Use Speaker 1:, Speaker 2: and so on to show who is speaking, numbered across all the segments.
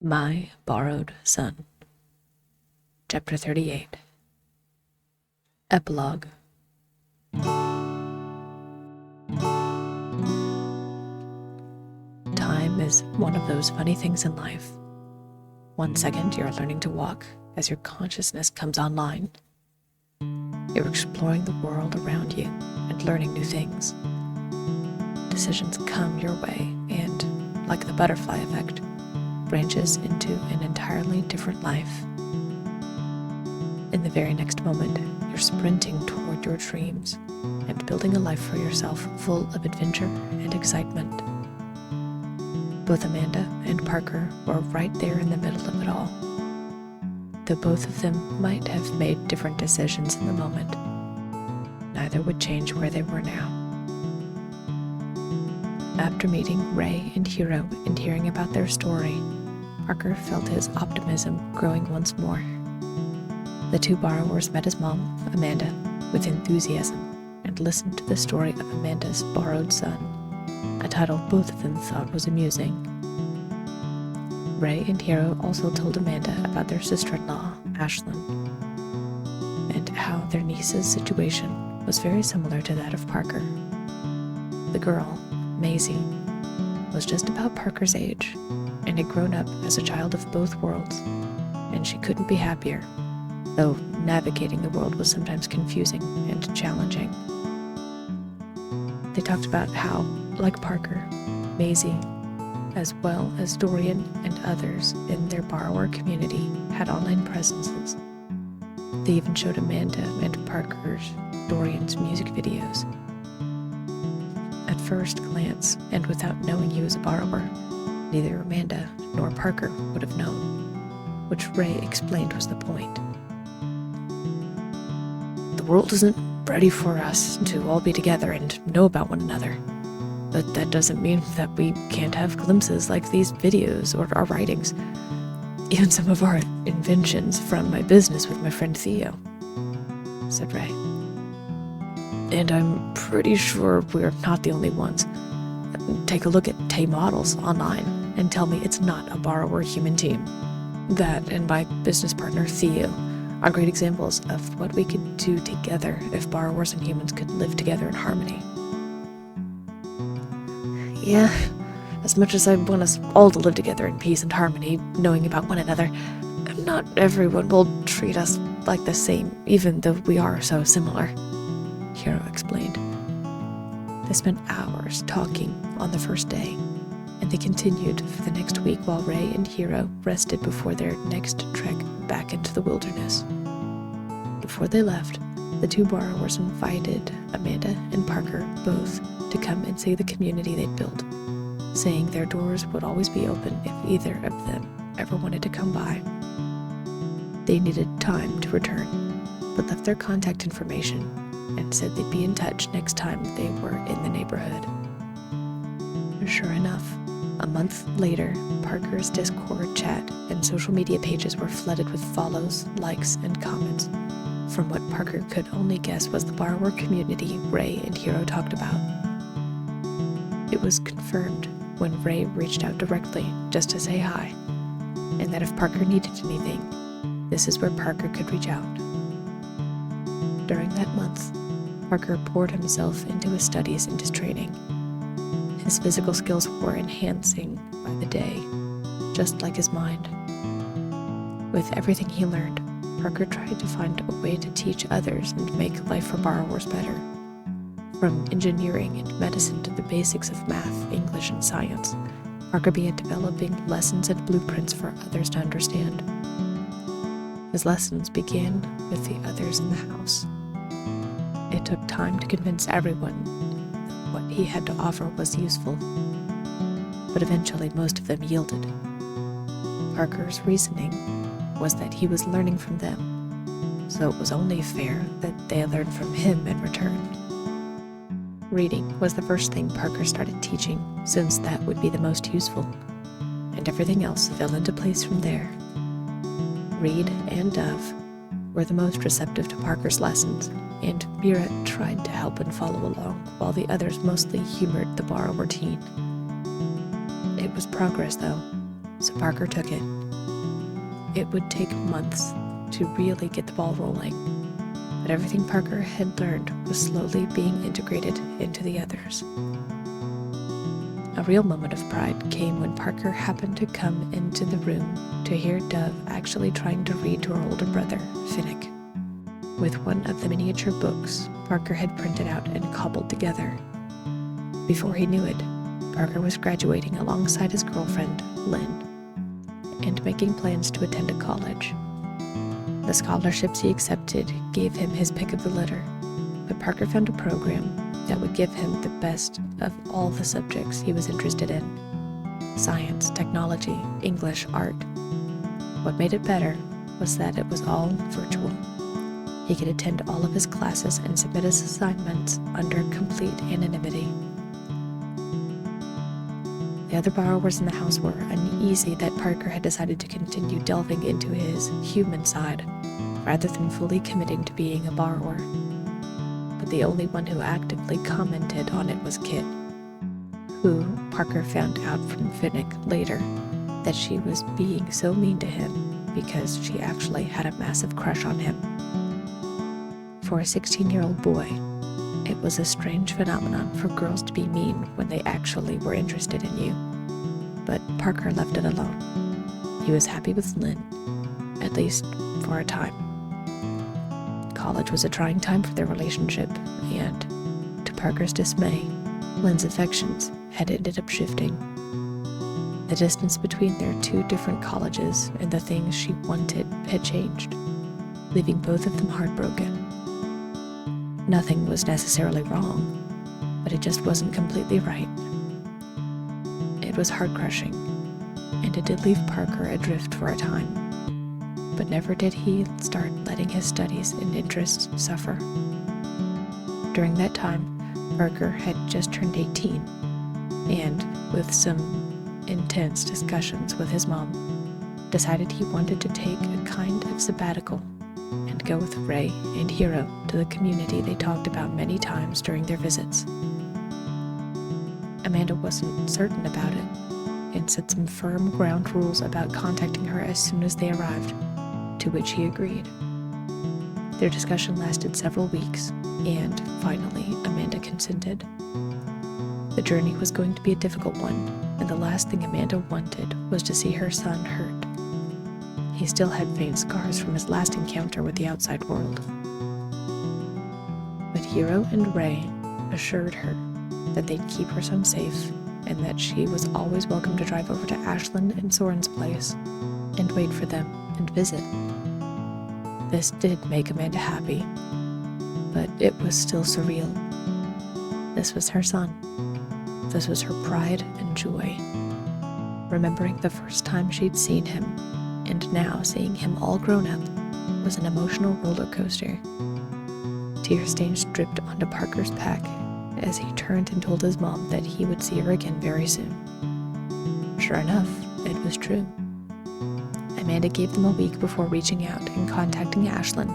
Speaker 1: My Borrowed Son. Chapter 38. Epilogue. Time is one of those funny things in life. 1 second you're learning to walk as your consciousness comes online. You're exploring the world around you and learning new things. Decisions come your way and, like the butterfly effect, branches into an entirely different life. In the very next moment, you're sprinting toward your dreams and building a life for yourself full of adventure and excitement. Both Amanda and Parker were right there in the middle of it all. Though both of them might have made different decisions in the moment, neither would change where they were now. After meeting Ray and Hero and hearing about their story, Parker felt his optimism growing once more. The two borrowers met his mom, Amanda, with enthusiasm and listened to the story of Amanda's borrowed son, a title both of them thought was amusing. Ray and Hero also told Amanda about their sister-in-law, Ashlyn, and how their niece's situation was very similar to that of Parker. The girl, Maisie, was just about Parker's age and had grown up as a child of both worlds, and she couldn't be happier, though navigating the world was sometimes confusing and challenging. They talked about how, like Parker, Maisie, as well as Dorian and others in their borrower community, had online presences. They even showed Amanda and Parker's Dorian's music videos. At first glance, and without knowing he was a borrower, neither Amanda nor Parker would have known, which Ray explained was the point. The world isn't ready for us to all be together and know about one another, but that doesn't mean that we can't have glimpses like these videos or our writings, even some of our inventions from my business with my friend Theo, said Ray. And I'm pretty sure we're not the only ones. Take a look at Tay Models online and tell me it's not a borrower human team. That and my business partner Theo are great examples of what we could do together if borrowers and humans could live together in harmony. Yeah, as much as I want us all to live together in peace and harmony, knowing about one another, not everyone will treat us like the same, even though we are so similar, Hero explained. They spent hours talking on the first day, and they continued for the next week while Ray and Hero rested before their next trek back into the wilderness. Before they left, the two borrowers invited Amanda and Parker both to come and see the community they'd built, saying their doors would always be open if either of them ever wanted to come by. They needed time to return, but left their contact information and said they'd be in touch next time they were in the neighborhood. Sure enough, a month later, Parker's Discord chat and social media pages were flooded with follows, likes, and comments from what Parker could only guess was the borrower community Ray and Hero talked about. It was confirmed when Ray reached out directly just to say hi, and that if Parker needed anything, this is where Parker could reach out. During that month, Parker poured himself into his studies and his training. His physical skills were enhancing by the day, just like his mind. With everything he learned, Parker tried to find a way to teach others and make life for borrowers better. From engineering and medicine to the basics of math, English, and science, Parker began developing lessons and blueprints for others to understand. His lessons began with the others in the house. It took time to convince everyone that what he had to offer was useful, but eventually most of them yielded. Parker's reasoning was that he was learning from them, so it was only fair that they learned from him in return. Reading was the first thing Parker started teaching, since that would be the most useful, and everything else fell into place from there. Reed and Dove were the most receptive to Parker's lessons, and Mira tried to help and follow along, while the others mostly humored the borrower teen. It was progress, though, so Parker took it. It would take months to really get the ball rolling, but everything Parker had learned was slowly being integrated into the others. A real moment of pride came when Parker happened to come into the room to hear Dove actually trying to read to her older brother, Finnick, with one of the miniature books Parker had printed out and cobbled together. Before he knew it, Parker was graduating alongside his girlfriend, Lynn, and making plans to attend a college. The scholarships he accepted gave him his pick of the litter, but Parker found a program that would give him the best of all the subjects he was interested in: science, technology, English, art. What made it better was that it was all virtual. He could attend all of his classes and submit his assignments under complete anonymity. The other borrowers in the house were uneasy that Parker had decided to continue delving into his human side, rather than fully committing to being a borrower. But the only one who actively commented on it was Kit, who Parker found out from Finnick later that she was being so mean to him because she actually had a massive crush on him. For a 16-year-old boy, it was a strange phenomenon for girls to be mean when they actually were interested in you. But Parker left it alone. He was happy with Lynn, at least for a time. College was a trying time for their relationship, and, to Parker's dismay, Lynn's affections had ended up shifting. The distance between their two different colleges and the things she wanted had changed, leaving both of them heartbroken. Nothing was necessarily wrong, but it just wasn't completely right. It was heart-crushing, and it did leave Parker adrift for a time, but never did he start letting his studies and interests suffer. During that time, Parker had just turned 18, and, with some intense discussions with his mom, decided he wanted to take a kind of sabbatical and go with Ray and Hero to the community they talked about many times during their visits. Amanda wasn't certain about it, and set some firm ground rules about contacting her as soon as they arrived, to which he agreed. Their discussion lasted several weeks, and finally Amanda consented. The journey was going to be a difficult one, and the last thing Amanda wanted was to see her son hurt. He still had faint scars from his last encounter with the outside world. But Hero and Ray assured her that they'd keep her son safe, and that she was always welcome to drive over to Ashland and Soren's place and wait for them and visit. This did make Amanda happy, but it was still surreal. This was her son. This was her pride and joy. Remembering the first time she'd seen him, and now seeing him all grown up, was an emotional roller coaster. Tear stains dripped onto Parker's pack as he turned and told his mom that he would see her again very soon. Sure enough, it was true. Amanda gave them a week before reaching out and contacting Ashlyn,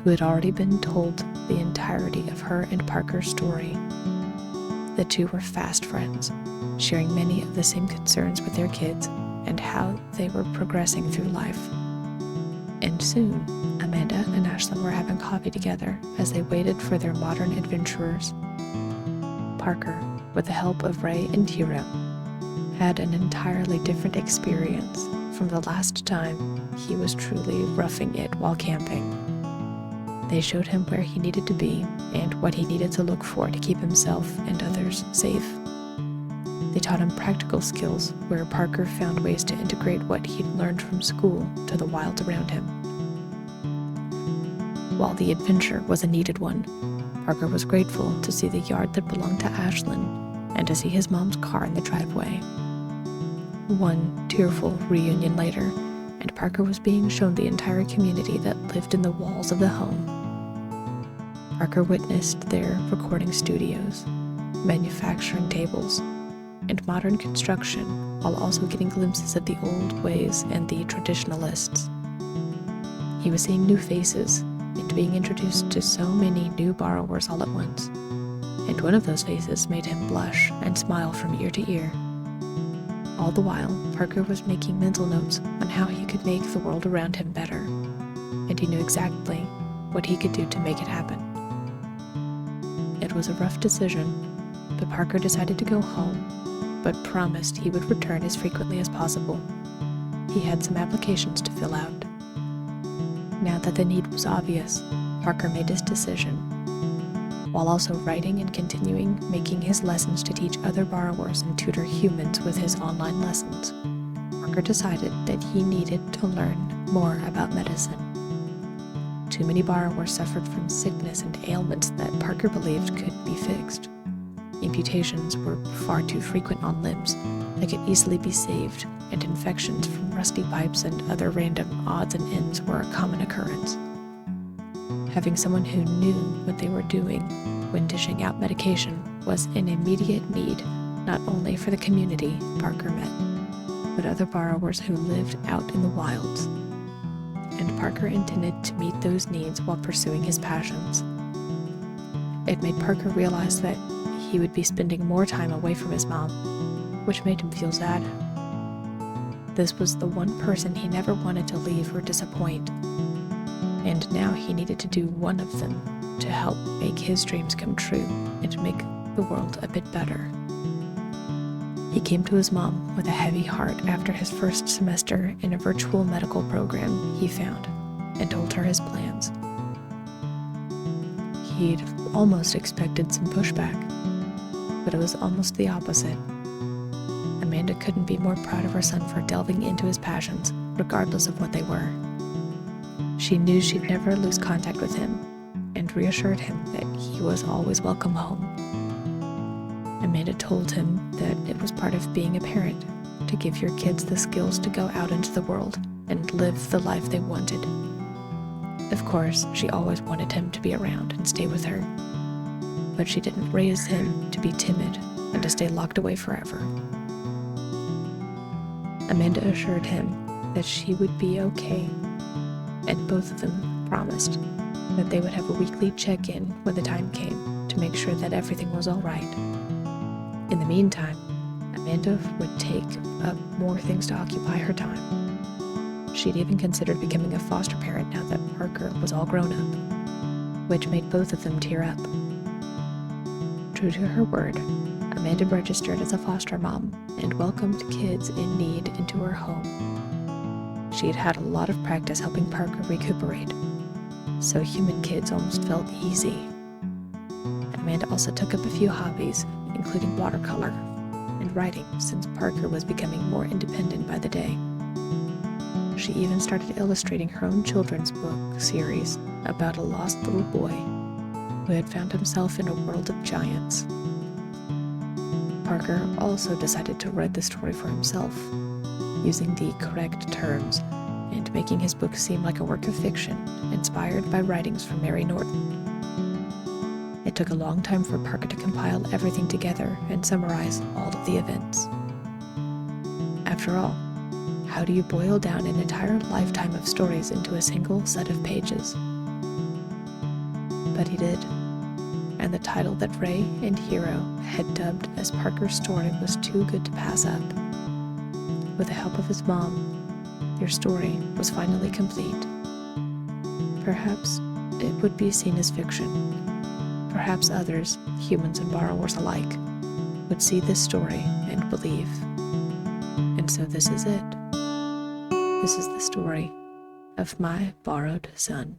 Speaker 1: who had already been told the entirety of her and Parker's story. The two were fast friends, sharing many of the same concerns with their kids and how they were progressing through life. And soon, Amanda and Ashlyn were having coffee together as they waited for their modern adventurers. Parker, with the help of Ray and Hero, had an entirely different experience from the last time he was truly roughing it while camping. They showed him where he needed to be and what he needed to look for to keep himself and others safe. They taught him practical skills where Parker found ways to integrate what he'd learned from school to the wild around him. While the adventure was a needed one, Parker was grateful to see the yard that belonged to Ashlyn and to see his mom's car in the driveway. One tearful reunion later, and Parker was being shown the entire community that lived in the walls of the home. Parker witnessed their recording studios, manufacturing tables, and modern construction, while also getting glimpses of the old ways and the traditionalists. He was seeing new faces and being introduced to so many new borrowers all at once, and one of those faces made him blush and smile from ear to ear. All the while, Parker was making mental notes on how he could make the world around him better, and he knew exactly what he could do to make it happen. It was a rough decision, but Parker decided to go home, but promised he would return as frequently as possible. He had some applications to fill out. Now that the need was obvious, Parker made his decision, while also writing and continuing making his lessons to teach other borrowers and tutor humans with his online lessons. Parker decided that he needed to learn more about medicine. Too many borrowers suffered from sickness and ailments that Parker believed could be fixed. Amputations were far too frequent on limbs that could easily be saved, and infections from rusty pipes and other random odds and ends were a common occurrence. Having someone who knew what they were doing when dishing out medication was an immediate need, not only for the community Parker met, but other borrowers who lived out in the wilds. And Parker intended to meet those needs while pursuing his passions. It made Parker realize that he would be spending more time away from his mom, which made him feel sad. This was the one person he never wanted to leave or disappoint, and now he needed to do one of them to help make his dreams come true and make the world a bit better. He came to his mom with a heavy heart after his first semester in a virtual medical program he found, and told her his plans. He'd almost expected some pushback, but it was almost the opposite. Amanda couldn't be more proud of her son for delving into his passions, regardless of what they were. She knew she'd never lose contact with him, and reassured him that he was always welcome home. Amanda told him that it was part of being a parent to give your kids the skills to go out into the world and live the life they wanted. Of course, she always wanted him to be around and stay with her, but she didn't raise him to be timid and to stay locked away forever. Amanda assured him that she would be okay, and both of them promised that they would have a weekly check-in when the time came to make sure that everything was all right. In the meantime, Amanda would take up more things to occupy her time. She'd even considered becoming a foster parent now that Parker was all grown up, which made both of them tear up. True to her word, Amanda registered as a foster mom and welcomed kids in need into her home. She had had a lot of practice helping Parker recuperate, so human kids almost felt easy. Amanda also took up a few hobbies, including watercolor and writing, since Parker was becoming more independent by the day. She even started illustrating her own children's book series about a lost little boy who had found himself in a world of giants. Parker also decided to write the story for himself, using the correct terms and making his book seem like a work of fiction inspired by writings from Mary Norton. It took a long time for Parker to compile everything together and summarize all of the events. After all, how do you boil down an entire lifetime of stories into a single set of pages? But he did, and the title that Ray and Hero had dubbed as Parker's story was too good to pass up. With the help of his mom, their story was finally complete. Perhaps it would be seen as fiction. Perhaps others, humans and borrowers alike, would see this story and believe. And so this is it. This is the story of my borrowed son.